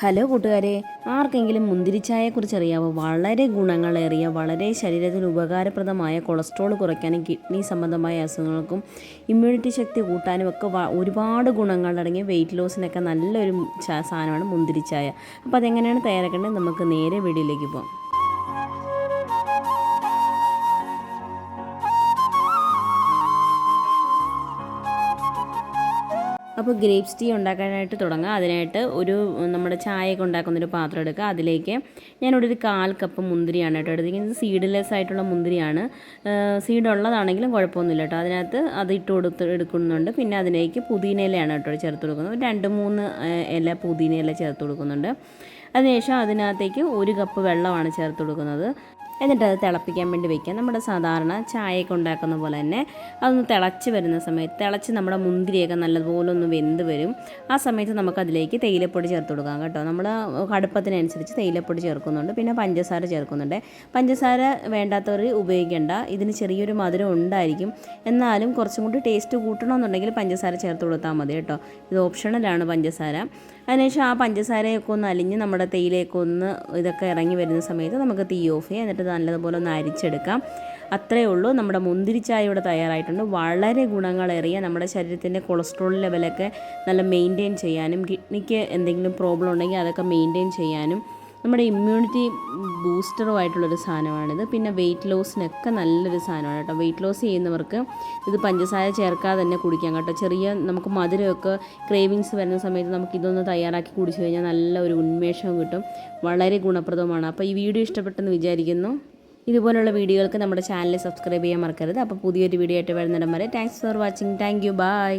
Hello കൂട്ടുകാരെ, ആർക്കെങ്കിലും മുന്തിരിച്ചായയെക്കുറിച്ച് അറിയാമോ? വളരെ ഗുണങ്ങളേറിയ, വളരെ ശരീരത്തിന് ഉപകാരപ്രദമായ, കൊളസ്ട്രോൾ കുറയ്ക്കാനും കിഡ്നി സംബന്ധമായ അസുഖങ്ങൾക്കും ഇമ്മ്യൂണിറ്റി ശക്തി കൂട്ടാനും ഒക്കെ ഒരുപാട് ഗുണങ്ങളടങ്ങിയ വെയിറ്റ് ലോസിനൊക്കെ നല്ലൊരു സാധനമാണ് മുന്തിരിച്ചായ. അപ്പോൾ അതെങ്ങനെയാണ് തയ്യാറാക്കേണ്ടത്? നമുക്ക് നേരെ വീഡിയോയിലേക്ക് പോകാം. അപ്പോൾ ഗ്രേപ്സ് ടീ ഉണ്ടാക്കാനായിട്ട് തുടങ്ങാം. അതിനായിട്ട് നമ്മുടെ ചായയൊക്കെ ഉണ്ടാക്കുന്നൊരു പാത്രം എടുക്കുക. അതിലേക്ക് ഞാനിവിടെ ഒരു 1/4 കപ്പ് മുന്തിരിയാണ് കേട്ടോ എടുത്തിരിക്കുന്നത്. സീഡ്ലെസ് ആയിട്ടുള്ള മുന്തിരിയാണ്. സീഡ് ഉള്ളതാണെങ്കിലും കുഴപ്പമൊന്നുമില്ല കേട്ടോ. അതിനകത്ത് അത് എടുക്കുന്നുണ്ട്. പിന്നെ അതിലേക്ക് പുതിനയിലയാണ് കേട്ടോ ചേർത്ത് കൊടുക്കുന്നത്. 2-3 ഇല പുതിനയില ചേർത്ത് കൊടുക്കുന്നുണ്ട്. അതിനുശേഷം അതിനകത്തേക്ക് 1 കപ്പ് വെള്ളമാണ് ചേർത്ത് കൊടുക്കുന്നത്. എന്നിട്ട് അത് തിളപ്പിക്കാൻ വേണ്ടി വയ്ക്കുക. നമ്മുടെ സാധാരണ ചായയൊക്കെ ഉണ്ടാക്കുന്ന പോലെ തന്നെ അതൊന്ന് തിളച്ച് വരുന്ന സമയത്ത്, തിളച്ച് നമ്മുടെ മുന്തിരിയൊക്കെ നല്ലതുപോലെ ഒന്ന് വെന്ത് വരും. ആ സമയത്ത് നമുക്കതിലേക്ക് തേയിലപ്പൊടി ചേർത്ത് കൊടുക്കാം കേട്ടോ. നമ്മൾ കടുപ്പത്തിനനുസരിച്ച് തേയിലപ്പൊടി ചേർക്കുന്നുണ്ട്. പിന്നെ പഞ്ചസാര ചേർക്കുന്നുണ്ട്. പഞ്ചസാര വേണ്ടാത്തവർ ഉപയോഗിക്കേണ്ട. ഇതിന് ചെറിയൊരു മധുരം ഉണ്ടായിരിക്കും. എന്നാലും കുറച്ചും കൂടി ടേസ്റ്റ് കൂട്ടണമെന്നുണ്ടെങ്കിൽ പഞ്ചസാര ചേർത്ത് കൊടുത്താൽ മതി കേട്ടോ. ഇത് ഓപ്ഷണലാണ് പഞ്ചസാര. അതിനുശേഷം ആ പഞ്ചസാരയൊക്കെ ഒന്ന് അലിഞ്ഞ് നമ്മുടെ തേയിലയൊക്കെ ഒന്ന് ഇതൊക്കെ ഇറങ്ങി വരുന്ന സമയത്ത് നമുക്ക് തീ ഓഫ് ചെയ്യാം. എന്നിട്ട് നല്ലതുപോലെ ഒന്ന് അരിച്ചെടുക്കാം. അത്രയേ ഉള്ളൂ. നമ്മുടെ മുന്തിരിച്ചായ ഇവിടെ തയ്യാറായിട്ടുണ്ട്. വളരെ ഗുണങ്ങളേറിയ, നമ്മുടെ ശരീരത്തിൻ്റെ കൊളസ്ട്രോൾ ലെവലൊക്കെ നല്ല മെയിൻറ്റെയിൻ ചെയ്യാനും കിഡ്നിക്ക് എന്തെങ്കിലും പ്രോബ്ലം ഉണ്ടെങ്കിൽ അതൊക്കെ മെയിൻറ്റെയിൻ ചെയ്യാനും നമ്മുടെ ഇമ്മ്യൂണിറ്റി ബൂസ്റ്ററുമായിട്ടുള്ളൊരു സാധനമാണിത്. പിന്നെ വെയിറ്റ് ലോസിനൊക്കെ നല്ലൊരു സാധനമാണ് കേട്ടോ. വെയിറ്റ് ലോസ് ചെയ്യുന്നവർക്ക് ഇത് പഞ്ചസാര ചേർക്കാതെ തന്നെ കുടിക്കാം കേട്ടോ. നമുക്ക് മധുരമൊക്കെ ക്രേവിങ്സ് വരുന്ന സമയത്ത് നമുക്ക് ഇതൊന്ന് തയ്യാറാക്കി കുടിച്ചു കഴിഞ്ഞാൽ നല്ല ഒരു ഉന്മേഷവും കിട്ടും. വളരെ ഗുണപ്രദമാണ്. അപ്പോൾ ഈ വീഡിയോ ഇഷ്ടപ്പെട്ടെന്ന് വിചാരിക്കുന്നു. ഇതുപോലുള്ള വീഡിയോകൾക്ക് നമ്മുടെ ചാനൽ സബ്സ്ക്രൈബ് ചെയ്യാൻ മറക്കരുത്. അപ്പോൾ പുതിയൊരു വീഡിയോ ആയിട്ട് വരുന്നിടം വരെ thanks for watching. Thank you. By.